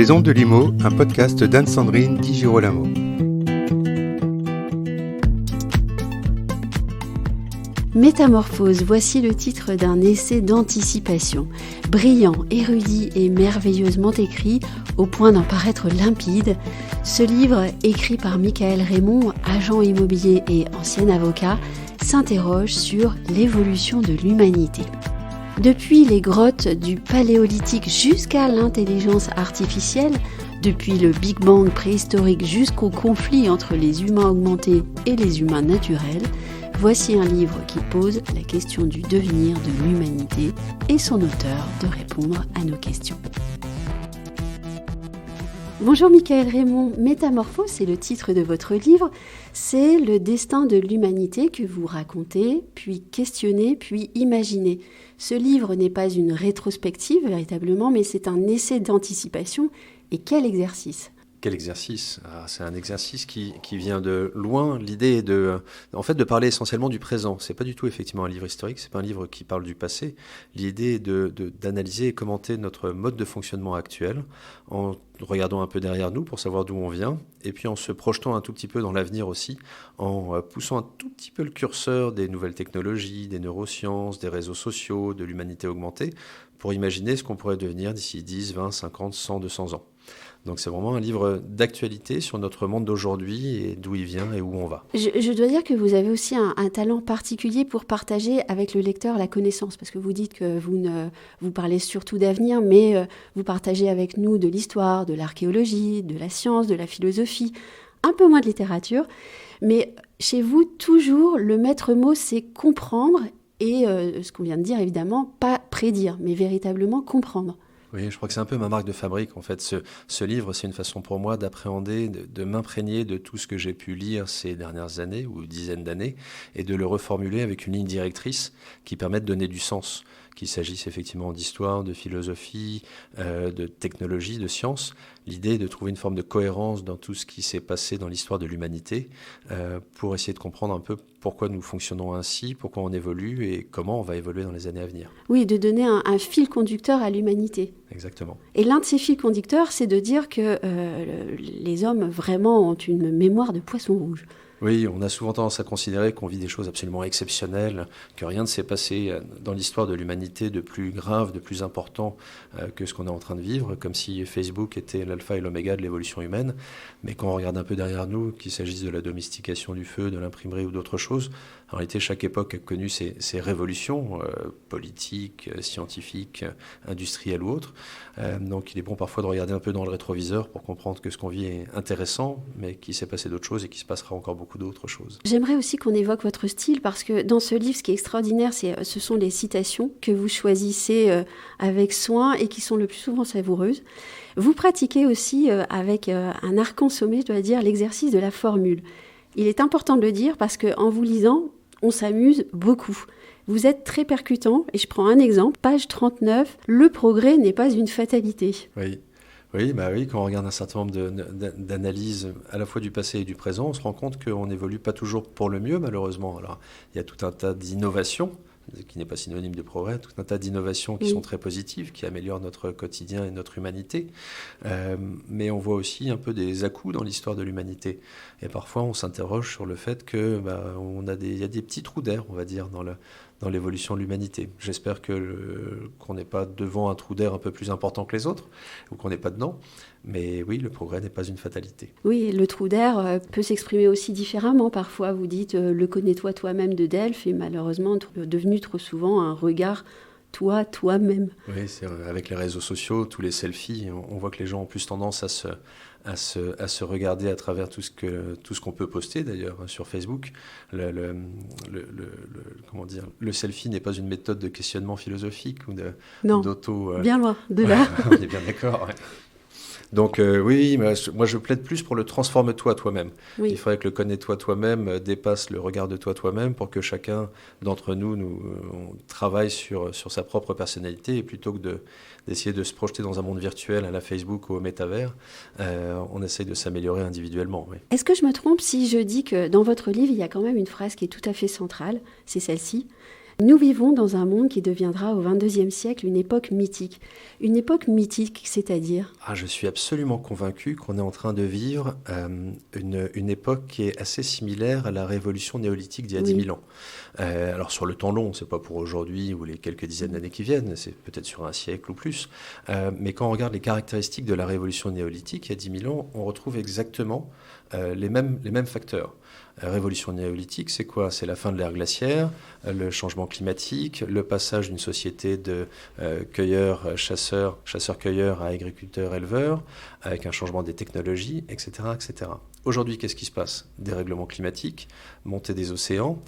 Les Ondes de Limo, un podcast d'Anne-Sandrine Di Girolamo. Métamorphose, voici le titre d'un essai d'anticipation. Brillant, érudit et merveilleusement écrit, au point d'en paraître limpide, ce livre, écrit par Michaël Raymond, agent immobilier et ancien avocat, s'interroge sur l'évolution de l'humanité. Depuis les grottes du Paléolithique jusqu'à l'intelligence artificielle, depuis le Big Bang préhistorique jusqu'au conflit entre les humains augmentés et les humains naturels, voici un livre qui pose la question du devenir de l'humanité et son auteur de répondre à nos questions. Bonjour Michaël Raymond, Métamorphose, c'est le titre de votre livre. C'est le destin de l'humanité que vous racontez, puis questionnez, puis imaginez. Ce livre n'est pas une rétrospective véritablement, mais c'est un essai d'anticipation. Et quel exercice! Quel exercice! C'est un exercice qui vient de loin. L'idée est de parler essentiellement du présent. C'est pas du tout effectivement un livre historique, c'est pas un livre qui parle du passé. L'idée est d'analyser et commenter notre mode de fonctionnement actuel en regardant un peu derrière nous pour savoir d'où on vient, et puis en se projetant un tout petit peu dans l'avenir aussi, en poussant un tout petit peu le curseur des nouvelles technologies, des neurosciences, des réseaux sociaux, de l'humanité augmentée, pour imaginer ce qu'on pourrait devenir d'ici 10, 20, 50, 100, 200 ans. Donc c'est vraiment un livre d'actualité sur notre monde d'aujourd'hui et d'où il vient et où on va. Je dois dire que vous avez aussi un talent particulier pour partager avec le lecteur la connaissance, parce que vous dites que vous parlez surtout d'avenir, mais vous partagez avec nous de l'histoire, de l'archéologie, de la science, de la philosophie, un peu moins de littérature. Mais chez vous, toujours, le maître mot, c'est comprendre et, ce qu'on vient de dire évidemment, pas prédire, mais véritablement comprendre. Oui, je crois que c'est un peu ma marque de fabrique. En fait, ce livre, c'est une façon pour moi d'appréhender, de m'imprégner de tout ce que j'ai pu lire ces dernières années ou dizaines d'années et de le reformuler avec une ligne directrice qui permet de donner du sens. Qu'il s'agisse effectivement d'histoire, de philosophie, de technologie, de science. L'idée est de trouver une forme de cohérence dans tout ce qui s'est passé dans l'histoire de l'humanité pour essayer de comprendre un peu pourquoi nous fonctionnons ainsi, pourquoi on évolue et comment on va évoluer dans les années à venir. Oui, de donner un fil conducteur à l'humanité. Exactement. Et l'un de ces fils conducteurs, c'est de dire que les hommes vraiment ont une mémoire de poisson rouge. Oui, on a souvent tendance à considérer qu'on vit des choses absolument exceptionnelles, que rien ne s'est passé dans l'histoire de l'humanité de plus grave, de plus important que ce qu'on est en train de vivre, comme si Facebook était l'alpha et l'oméga de l'évolution humaine. Mais quand on regarde un peu derrière nous, qu'il s'agisse de la domestication du feu, de l'imprimerie ou d'autres choses, en réalité, chaque époque a connu ses révolutions politiques, scientifiques, industrielles ou autres. Donc il est bon parfois de regarder un peu dans le rétroviseur pour comprendre que ce qu'on vit est intéressant, mais qu'il s'est passé d'autres choses et qu'il se passera encore beaucoup d'autres choses. J'aimerais aussi qu'on évoque votre style, parce que dans ce livre, ce qui est extraordinaire, ce sont les citations que vous choisissez avec soin et qui sont le plus souvent savoureuses. Vous pratiquez aussi avec un arcan sommet, je dois dire, l'exercice de la formule. Il est important de le dire parce qu'en vous lisant, on s'amuse beaucoup. Vous êtes très percutant, et je prends un exemple, page 39, « Le progrès n'est pas une fatalité ». Oui, quand on regarde un certain nombre d'analyses à la fois du passé et du présent, on se rend compte qu'on n'évolue pas toujours pour le mieux, malheureusement. Alors, il y a tout un tas d'innovations, qui n'est pas synonyme de progrès, tout un tas d'innovations qui sont très positives, qui améliorent notre quotidien et notre humanité. Mais on voit aussi un peu des à-coups dans l'histoire de l'humanité. Et parfois, on s'interroge sur le fait que il y a des petits trous d'air, on va dire, dans l'évolution de l'humanité. J'espère qu'on n'est pas devant un trou d'air un peu plus important que les autres, ou qu'on n'est pas dedans. Mais oui, le progrès n'est pas une fatalité. Oui, le trou d'air peut s'exprimer aussi différemment. Parfois, vous dites « le connais-toi toi-même » de Delphes est malheureusement devenu trop souvent un regard toi-même. Oui, c'est avec les réseaux sociaux, tous les selfies, on voit que les gens ont plus tendance à se regarder à travers tout ce qu'on peut poster d'ailleurs sur Facebook. Le selfie n'est pas une méthode de questionnement philosophique ou d'auto... bien loin de là. On est bien d'accord, ouais. Donc oui, moi je plaide plus pour le transforme-toi toi-même. Oui. Il faudrait que le connais-toi toi-même dépasse le regard de toi-même pour que chacun d'entre nous on travaille sur sa propre personnalité et plutôt que d'essayer de se projeter dans un monde virtuel à la Facebook ou au métavers, on essaye de s'améliorer individuellement. Oui. Est-ce que je me trompe si je dis que dans votre livre, il y a quand même une phrase qui est tout à fait centrale, c'est celle-ci. Nous vivons dans un monde qui deviendra au XXIe siècle une époque mythique. Une époque mythique, c'est-à-dire ? Je suis absolument convaincu qu'on est en train de vivre une époque qui est assez similaire à la révolution néolithique d'il y a 10 000 ans. Alors sur le temps long, c'est pas pour aujourd'hui ou les quelques dizaines d'années qui viennent, c'est peut-être sur un siècle ou plus. Mais quand on regarde les caractéristiques de la révolution néolithique, il y a 10 000 ans, on retrouve exactement les mêmes facteurs. Révolution néolithique, c'est quoi ? C'est la fin de l'ère glaciaire, le changement climatique, le passage d'une société de cueilleurs-chasseurs, chasseurs-cueilleurs à agriculteurs-éleveurs, avec un changement des technologies, etc., etc. Aujourd'hui, qu'est-ce qui se passe ? Dérèglement climatique, montée des océans,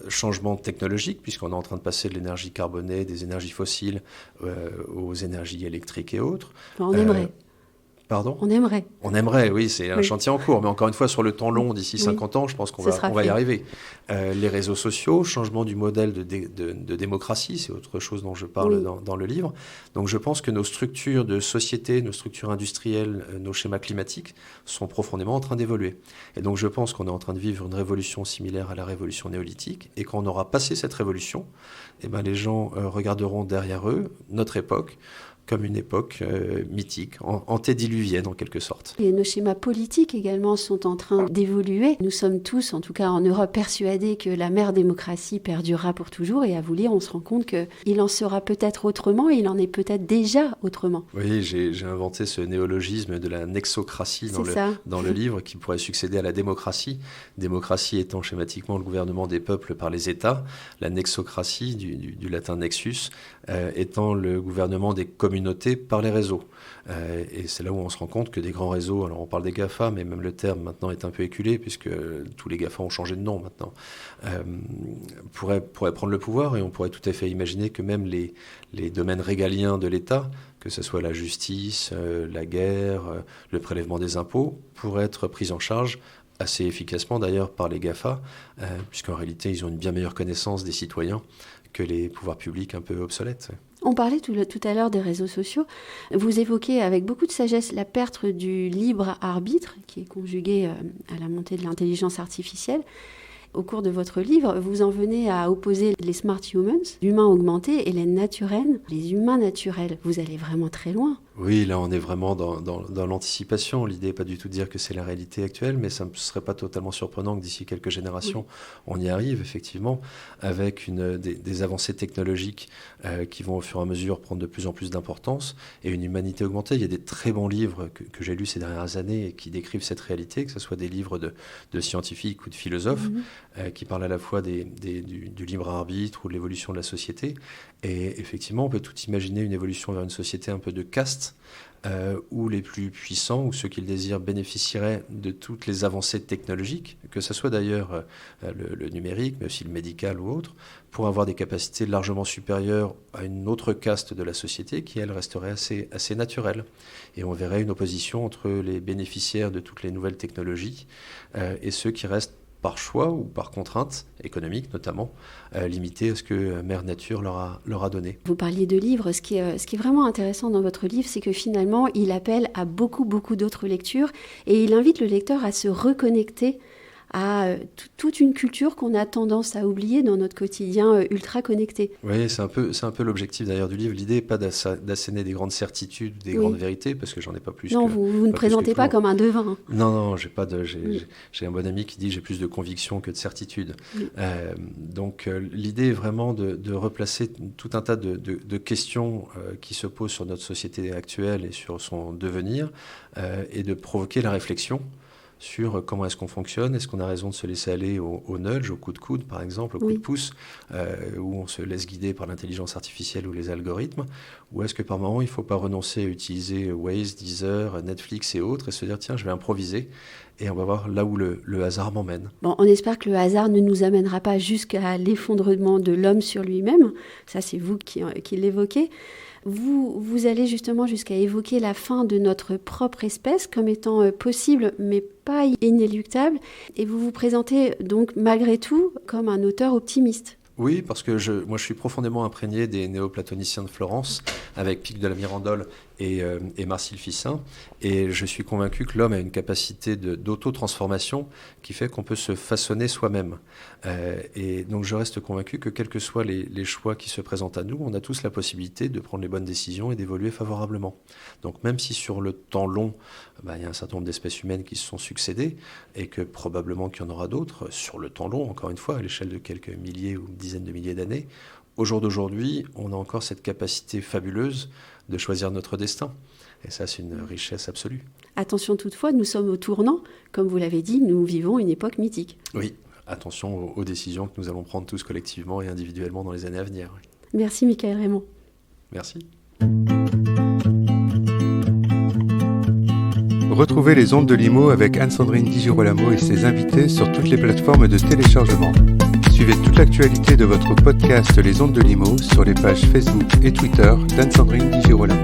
changement technologique, puisqu'on est en train de passer de l'énergie carbonée, des énergies fossiles, aux énergies électriques et autres. On aimerait. Pardon ? On aimerait. On aimerait, oui, c'est un chantier en cours. Mais encore une fois, sur le temps long, d'ici 50 ans, je pense qu'on va y arriver. Les réseaux sociaux, changement du modèle de démocratie, c'est autre chose dont je parle dans le livre. Donc je pense que nos structures de société, nos structures industrielles, nos schémas climatiques sont profondément en train d'évoluer. Et donc je pense qu'on est en train de vivre une révolution similaire à la révolution néolithique. Et quand on aura passé cette révolution, les gens regarderont derrière eux notre époque comme une époque mythique, antédiluvienne en quelque sorte. Et nos schémas politiques également sont en train d'évoluer. Nous sommes tous, en tout cas en Europe, persuadés que la mère démocratie perdurera pour toujours. Et à vous lire, on se rend compte qu'il en sera peut-être autrement, et il en est peut-être déjà autrement. Oui, j'ai inventé ce néologisme de la nexocratie dans le livre, qui pourrait succéder à la démocratie. Démocratie étant schématiquement le gouvernement des peuples par les États, la nexocratie, du latin nexus, étant le gouvernement des communautés par les réseaux. Et c'est là où on se rend compte que des grands réseaux, alors on parle des GAFA, mais même le terme maintenant est un peu éculé, puisque tous les GAFA ont changé de nom maintenant, pourraient prendre le pouvoir, et on pourrait tout à fait imaginer que même les domaines régaliens de l'État, que ce soit la justice, la guerre, le prélèvement des impôts, pourraient être pris en charge assez efficacement d'ailleurs par les GAFA, puisqu'en réalité ils ont une bien meilleure connaissance des citoyens que les pouvoirs publics un peu obsolètes. On parlait tout à l'heure des réseaux sociaux. Vous évoquez avec beaucoup de sagesse la perte du libre arbitre, qui est conjugué à la montée de l'intelligence artificielle. Au cours de votre livre, vous en venez à opposer les smart humans, l'humain augmenté, et les naturels, les humains naturels. Vous allez vraiment très loin. Oui, là on est vraiment dans l'anticipation. L'idée n'est pas du tout de dire que c'est la réalité actuelle, mais ça ne serait pas totalement surprenant que d'ici quelques générations, on y arrive effectivement, avec des avancées technologiques qui vont au fur et à mesure prendre de plus en plus d'importance, et une humanité augmentée. Il y a des très bons livres que j'ai lus ces dernières années et qui décrivent cette réalité, que ce soit des livres de scientifiques ou de philosophes, qui parlent à la fois du libre arbitre ou de l'évolution de la société. Et effectivement, on peut tout imaginer une évolution vers une société un peu de caste, où les plus puissants ou ceux qui le désirent bénéficieraient de toutes les avancées technologiques, que ce soit d'ailleurs le numérique, mais aussi le médical ou autre, pour avoir des capacités largement supérieures à une autre caste de la société qui, elle, resterait assez naturelle. Et on verrait une opposition entre les bénéficiaires de toutes les nouvelles technologies et ceux qui restent par choix ou par contrainte économique notamment, limité à ce que Mère Nature leur a donné. Vous parliez de livres. Ce qui est vraiment intéressant dans votre livre, c'est que finalement, il appelle à beaucoup d'autres lectures, et il invite le lecteur à se reconnecter à toute une culture qu'on a tendance à oublier dans notre quotidien ultra connecté. Oui, c'est un peu l'objectif d'ailleurs du livre. L'idée n'est pas d'asséner des grandes certitudes, des grandes vérités, parce que j'en ai pas plus. Non, vous ne présentez pas comme un devin. Non, j'ai un bon ami qui dit que j'ai plus de conviction que de certitude. Donc l'idée est vraiment de replacer tout un tas de questions qui se posent sur notre société actuelle et sur son devenir, et de provoquer la réflexion sur comment est-ce qu'on fonctionne, est-ce qu'on a raison de se laisser aller au nudge, au coup de coude par exemple, au coup de pouce, où on se laisse guider par l'intelligence artificielle ou les algorithmes, ou est-ce que par moment il ne faut pas renoncer à utiliser Waze, Deezer, Netflix et autres, et se dire tiens, je vais improviser et on va voir là où le hasard m'emmène. Bon, on espère que le hasard ne nous amènera pas jusqu'à l'effondrement de l'homme sur lui-même, ça c'est vous qui l'évoquez. Vous allez justement jusqu'à évoquer la fin de notre propre espèce comme étant possible, mais pas inéluctable. Et vous vous présentez donc malgré tout comme un auteur optimiste. Oui, parce que moi je suis profondément imprégné des néoplatoniciens de Florence, avec Pic de la Mirandole et Marcille Fissin. Et je suis convaincu que l'homme a une capacité d'auto-transformation qui fait qu'on peut se façonner soi-même. Et donc je reste convaincu que quels que soient les choix qui se présentent à nous, on a tous la possibilité de prendre les bonnes décisions et d'évoluer favorablement. Donc même si sur le temps long, il y a un certain nombre d'espèces humaines qui se sont succédées et que probablement qu'il y en aura d'autres, sur le temps long, encore une fois, à l'échelle de quelques milliers ou dizaines de milliers d'années, au jour d'aujourd'hui, on a encore cette capacité fabuleuse de choisir notre destin. Et ça, c'est une richesse absolue. Attention toutefois, nous sommes au tournant. Comme vous l'avez dit, nous vivons une époque mythique. Oui, attention aux décisions que nous allons prendre tous collectivement et individuellement dans les années à venir. Merci Michaël Raymond. Merci. Retrouvez les ondes de Limo avec Anne-Sandrine Di Girolamo et ses invités sur toutes les plateformes de téléchargement. Suivez toute l'actualité de votre podcast Les ondes de Limo sur les pages Facebook et Twitter d'Anne-Sandrine Di Girolamo.